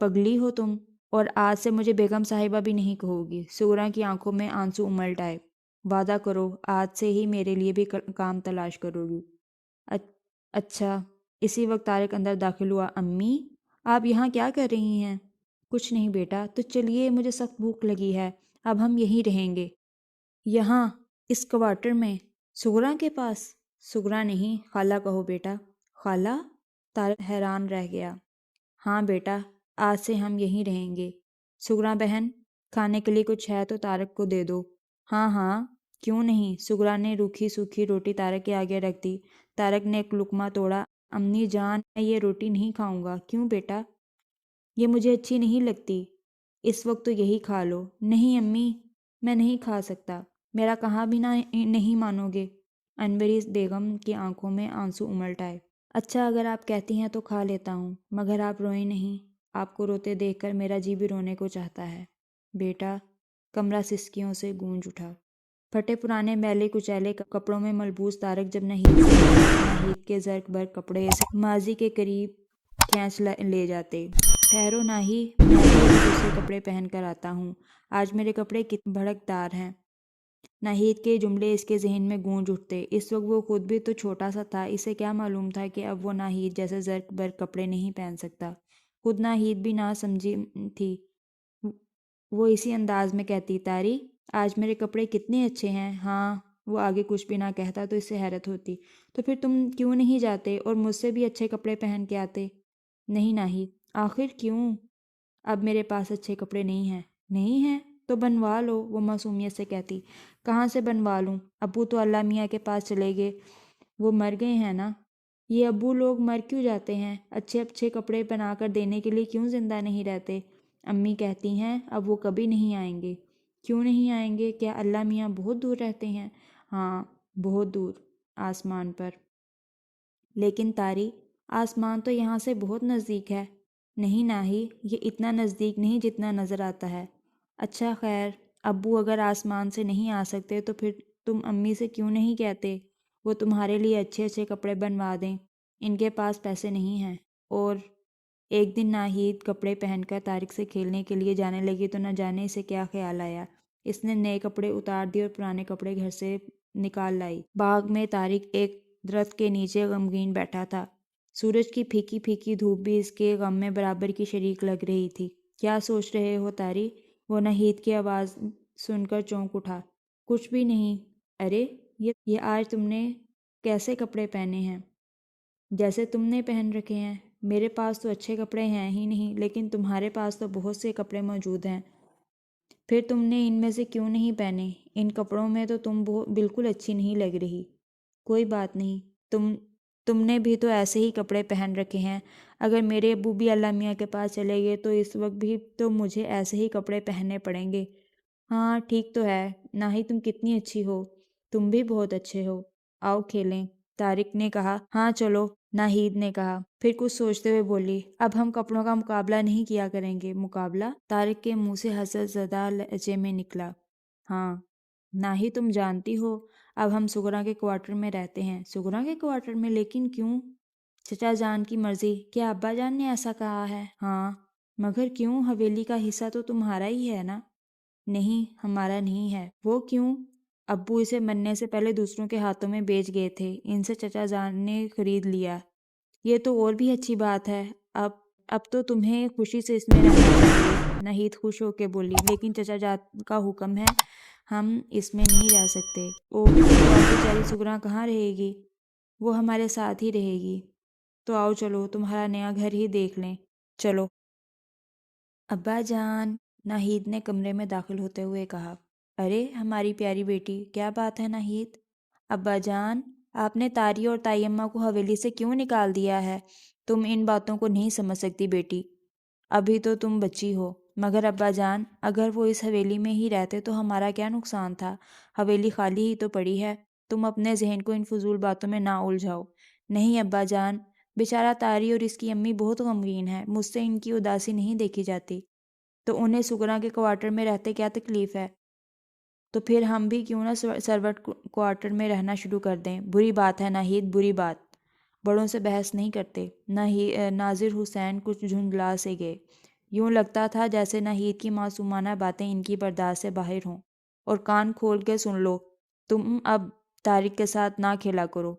پگلی ہو تم؟ اور آج سے مجھے بیگم صاحبہ بھی نہیں کہو گی۔ سغرا کی آنکھوں میں آنسو املٹ آئے۔ وعدہ کرو آج سے ہی میرے لیے بھی کام تلاش کرو گی۔ اچھا۔ اسی وقت طارق اندر داخل ہوا۔ امی آپ یہاں کیا کر رہی ہیں؟ کچھ نہیں بیٹا، تو چلیے مجھے سخت بھوک لگی ہے، اب ہم یہیں رہیں گے۔ یہاں اس کوارٹر میں؟ سغرا کے پاس؟ سغرا نہیں، خالہ کہو بیٹا۔ خالہ؟ طارق حیران رہ گیا۔ ہاں بیٹا، آج سے ہم یہیں رہیں گے۔ سغرا بہن، کھانے کے لیے کچھ ہے تو طارق کو دے دو۔ ہاں ہاں، کیوں نہیں۔ سغرا نے روکھی سوکھی روٹی طارق کے آگے رکھ دی۔ طارق نے ایک لقمہ توڑا۔ امی جان، میں یہ روٹی نہیں کھاؤں گا۔ کیوں بیٹا؟ یہ مجھے اچھی نہیں لگتی۔ اس وقت تو یہی کھا لو۔ نہیں امی، میں نہیں کھا سکتا۔ میرا کہاں بھی نہیں مانو گے؟ انوری بیگم کی آنکھوں میں آنسو املٹ آئے۔ اچھا اگر آپ کہتی ہیں تو کھا لیتا ہوں، مگر آپ روئیں نہیں۔ آپ کو روتے دیکھ کر میرا جی بھی رونے کو چاہتا ہے۔ بیٹا، کمرہ سسکیوں سے گونج اٹھا۔ پھٹے پرانے میلے کچیلے کپڑوں میں ملبوس طارق جب ناہید کے زرق برق کپڑے سے ماضی کے قریب کھینچ لے جاتے۔ ٹھہرو ناہی، میں بھی دوسرے کپڑے پہن کر آتا ہوں۔ آج میرے کپڑے کتنے بھڑکدار ہیں۔ ناہید کے جملے اس کے ذہن میں گونج اٹھتے۔ اس وقت وہ خود بھی تو چھوٹا سا تھا، اسے کیا معلوم تھا کہ اب وہ ناہید جیسے زرق برق کپڑے نہیں پہن سکتا۔ خود ناہید بھی نہ سمجھی تھی۔ وہ اسی انداز میں کہتی، تاری آج میرے کپڑے کتنے اچھے ہیں۔ ہاں، وہ آگے کچھ بھی نہ کہتا تو اس سے حیرت ہوتی۔ تو پھر تم کیوں نہیں جاتے اور مجھ سے بھی اچھے کپڑے پہن کے آتے؟ نہیں ناہید۔ آخر کیوں؟ اب میرے پاس اچھے کپڑے نہیں ہیں۔ نہیں ہیں تو بنوا لو، وہ معصومیت سے کہتی۔ کہاں سے بنوا لوں؟ ابو تو اللہ میاں کے پاس چلے گئے، وہ مر گئے ہیں نا۔ یہ ابو لوگ مر کیوں جاتے ہیں؟ اچھے اچھے کپڑے بنا کر دینے کے لیے کیوں زندہ نہیں رہتے؟ امی کہتی ہیں اب وہ کبھی نہیں آئیں گے۔ کیوں نہیں آئیں گے؟ کیا اللہ میاں بہت دور رہتے ہیں؟ ہاں بہت دور، آسمان پر۔ لیکن تاری، آسمان تو یہاں سے بہت نزدیک ہے۔ نہیں ناہی، یہ اتنا نزدیک نہیں جتنا نظر آتا ہے۔ اچھا خیر، ابو اگر آسمان سے نہیں آ سکتے تو پھر تم امی سے کیوں نہیں کہتے وہ تمہارے لیے اچھے اچھے کپڑے بنوا دیں؟ ان کے پاس پیسے نہیں ہیں۔ اور ایک دن ناہید کپڑے پہن کر طارق سے کھیلنے کے لیے جانے لگی تو نہ جانے اسے کیا خیال آیا، اس نے نئے کپڑے اتار دیے اور پرانے کپڑے گھر سے نکال لائی۔ باغ میں طارق ایک درخت کے نیچے غمگین بیٹھا تھا۔ سورج کی پھیکی پھیکی دھوپ بھی اس کے غم میں برابر کی شریک لگ رہی تھی۔ کیا سوچ رہے ہو طاری؟ وہ ناہید کی آواز سن کر چونک اٹھا۔ کچھ بھی نہیں۔ ارے یہ آج تم نے کیسے کپڑے پہنے ہیں؟ جیسے تم نے پہن رکھے ہیں۔ میرے پاس تو اچھے کپڑے ہیں ہی نہیں، لیکن تمہارے پاس تو بہت سے کپڑے موجود ہیں۔ پھر تم نے ان میں سے کیوں نہیں پہنے؟ ان کپڑوں میں تو تم بالکل اچھی نہیں لگ رہی۔ کوئی بات نہیں، تم نے بھی تو ایسے ہی کپڑے پہن رکھے ہیں۔ اگر میرے ابو بھی اللہ میاں کے پاس چلے گئے تو اس وقت بھی تو مجھے ایسے ہی کپڑے پہننے پڑیں گے۔ ہاں ٹھیک تو ہے، ناہی تم کتنی اچھی ہو، تم بھی بہت اچھے ہو، آؤ کھیلیں، طارق نے کہا۔ ہاں چلو، ناہید نے کہا، پھر کچھ سوچتے ہوئے بولی، اب ہم کپڑوں کا مقابلہ نہیں کیا کریں گے۔ مقابلہ؟ طارق کے منہ سے حسرت زدہ لہجے میں نکلا۔ ہاں ناہی، تم جانتی ہو اب ہم سغرا کے کوارٹر میں رہتے ہیں۔ سغرا کے کوارٹر میں؟ لیکن کیوں؟ چچا جان کی مرضی۔ کیا ابا جان نے ایسا کہا ہے؟ ہاں۔ مگر کیوں؟ حویلی کا حصہ تو تمہارا ہی ہے نا؟ نہیں، ہمارا نہیں ہے۔ وہ کیوں؟ ابو اسے مرنے سے پہلے دوسروں کے ہاتھوں میں بیچ گئے تھے، ان سے چچا جان نے خرید لیا۔ یہ تو اور بھی اچھی بات ہے۔ اب تو تمہیں خوشی سے اس میں رہنا چاہیے، ناہید خوش ہو کے بولی۔ لیکن چچا جان کا حکم ہے، ہم اس میں نہیں رہ سکتے۔ اوہ، بیچاری سغرا کہاں رہے گی؟ وہ ہمارے ساتھ ہی رہے گی۔ تو آؤ چلو، تمہارا نیا گھر ہی دیکھ لیں۔ چلو۔ ابا جان، ناہید نے کمرے میں داخل ہوتے ہوئے کہا۔ ارے ہماری پیاری بیٹی، کیا بات ہے ناہید؟ ابا جان، آپ نے طاری اور طائی اماں کو حویلی سے کیوں نکال دیا ہے؟ تم ان باتوں کو نہیں سمجھ سکتی بیٹی، ابھی تو تم بچی ہو۔ مگر ابا جان، اگر وہ اس حویلی میں ہی رہتے تو ہمارا کیا نقصان تھا؟ حویلی خالی ہی تو پڑی ہے، تم اپنے ذہن کو ان فضول باتوں میں نہ الجھاؤ۔ نہیں ابا جان، بیچارہ طاری اور اس کی امی بہت غمگین ہے، مجھ سے ان کی اداسی نہیں دیکھی جاتی۔ تو انہیں سغرا کے کوارٹر میں رہتے کیا تکلیف ہے؟ تو پھر ہم بھی کیوں نہ سروٹ کوارٹر میں رہنا شروع کر دیں؟ بری بات ہے ناہید، بری بات۔ بڑوں سے بحث نہیں کرتے۔ ناظر حسین کچھ جھنجھلا سے گئے۔ یوں لگتا تھا جیسے ناہید کی معصومانہ باتیں ان کی برداشت سے باہر ہوں۔ اور کان کھول کے سن لو، تم اب طارق کے ساتھ نہ کھیلا کرو،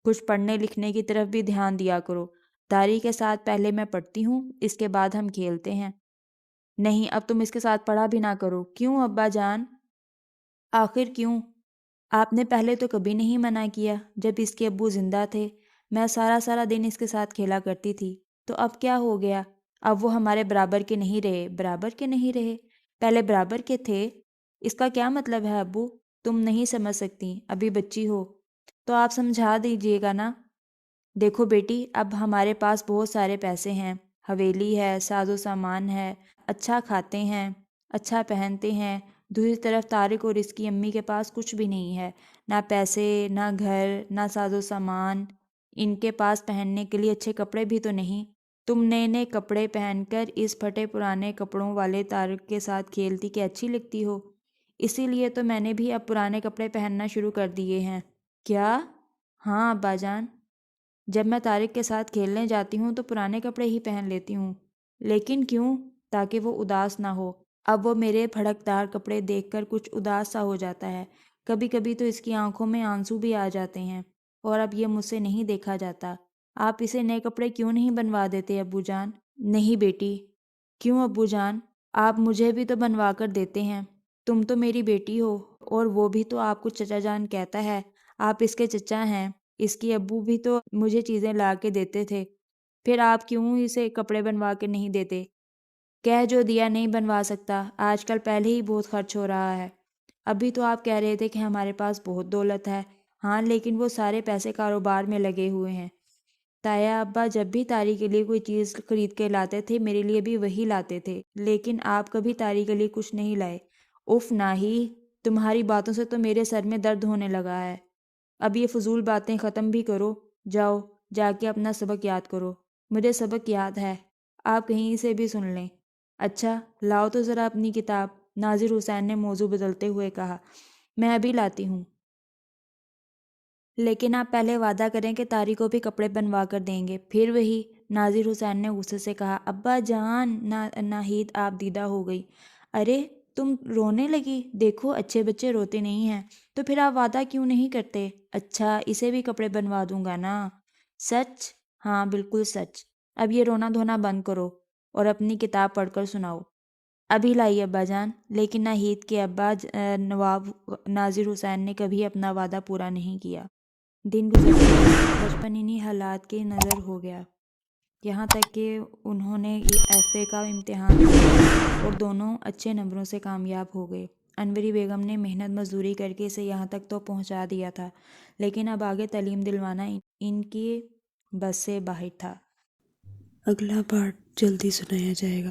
کچھ پڑھنے لکھنے کی طرف بھی دھیان دیا کرو۔ طارق کے ساتھ پہلے میں پڑھتی ہوں، اس کے بعد ہم کھیلتے ہیں۔ نہیں، اب تم اس کے ساتھ پڑھا بھی نہ کرو۔ کیوں ابا جان؟ آخر کیوں؟ آپ نے پہلے تو کبھی نہیں منع کیا، جب اس کے ابو زندہ تھے میں سارا سارا دن اس کے ساتھ کھیلا کرتی تھی، تو اب کیا ہو گیا؟ اب وہ ہمارے برابر کے نہیں رہے۔ برابر کے نہیں رہے؟ پہلے برابر کے تھے؟ اس کا کیا مطلب ہے ابو؟ تم نہیں سمجھ سکتی، ابھی بچی ہو، تو آپ سمجھا دیجیے گا نا۔ دیکھو بیٹی، اب ہمارے پاس بہت سارے پیسے ہیں، حویلی ہے، ساز و سامان ہے، اچھا کھاتے ہیں، اچھا پہنتے ہیں۔ دوسری طرف طارق اور اس کی امی کے پاس کچھ بھی نہیں ہے، نہ پیسے، نہ گھر، نہ ساز و سامان۔ ان کے پاس پہننے کے لیے اچھے کپڑے بھی تو نہیں۔ تم نئے نئے کپڑے پہن کر اس پھٹے پرانے کپڑوں والے طارق کے ساتھ کھیلتی کہ اچھی لگتی ہو۔ اسی لیے تو میں نے بھی اب پرانے کپڑے پہننا شروع کر دیے ہیں۔ کیا؟ ہاں ابا جان، جب میں طارق کے ساتھ کھیلنے جاتی ہوں تو پرانے کپڑے ہی پہن لیتی ہوں۔ لیکن کیوں؟ تاکہ وہ اداس نہ ہو۔ اب وہ میرے بھڑکدار کپڑے دیکھ کر کچھ اداس سا ہو جاتا ہے، کبھی کبھی تو اس کی آنکھوں میں آنسو بھی آ جاتے ہیں، اور اب یہ مجھ سے نہیں دیکھا جاتا۔ آپ اسے نئے کپڑے کیوں نہیں بنوا دیتے ابو جان؟ نہیں بیٹی۔ کیوں ابو جان؟ آپ مجھے بھی تو بنوا کر دیتے ہیں، تم تو میری بیٹی ہو، اور وہ بھی تو آپ کو چچا جان کہتا ہے، آپ اس کے چچا ہیں۔ اس کے ابو بھی تو مجھے چیزیں لا کے دیتے تھے، پھر آپ کیوں اسے کپڑے بنوا کے نہیں دیتے؟ کہہ جو دیا نہیں بنوا سکتا، آج کل پہلے ہی بہت خرچ ہو رہا ہے۔ ابھی تو آپ کہہ رہے تھے کہ ہمارے پاس بہت دولت ہے۔ ہاں، لیکن وہ سارے پیسے کاروبار میں لگے ہوئے ہیں۔ تایا ابا جب بھی طارق کے لیے کوئی چیز خرید کے لاتے تھے میرے لیے بھی وہی لاتے تھے، لیکن آپ کبھی طارق کے لیے کچھ نہیں لائے۔ اف نہیں، تمہاری باتوں سے تو میرے سر میں درد ہونے لگا ہے۔ اب یہ فضول باتیں ختم بھی کرو، جاؤ جا کے اپنا سبق یاد کرو۔ مجھے سبق یاد ہے، آپ کہیں سے بھی سن لیں۔ اچھا لاؤ تو ذرا اپنی کتاب، ناظر حسین نے موضوع بدلتے ہوئے کہا۔ میں ابھی لاتی ہوں، لیکن آپ پہلے وعدہ کریں کہ طارق کو بھی کپڑے بنوا کر دیں گے۔ پھر وہی؟ ناظر حسین نے غصے سے کہا۔ ابا جان، ناہید آپ دیدہ ہو گئی۔ ارے تم رونے لگی؟ دیکھو اچھے بچے روتے نہیں ہیں، تو پھر آپ وعدہ کیوں نہیں کرتے؟ اچھا اسے بھی کپڑے بنوا دوں گا نا؟ سچ؟ ہاں بالکل سچ۔ اب یہ رونا دھونا بند کرو اور اپنی کتاب پڑھ کر سناؤ۔ ابھی لائی ابا جان۔ لیکن ناہید کے ابا نواب ناظر حسین نے کبھی اپنا وعدہ پورا نہیں کیا۔ دن گزرتے گئے، بچپن انہی حالات کے نظر ہو گیا، یہاں تک کہ انہوں نے ایف اے کا امتحان دیا اور دونوں اچھے نمبروں سے کامیاب ہو گئے۔ انوری بیگم نے محنت مزدوری کر کے اسے یہاں تک تو پہنچا دیا تھا، لیکن اب آگے تعلیم دلوانا ان کی بس سے باہر تھا۔ اگلا پارٹ جلدی سنایا جائے گا۔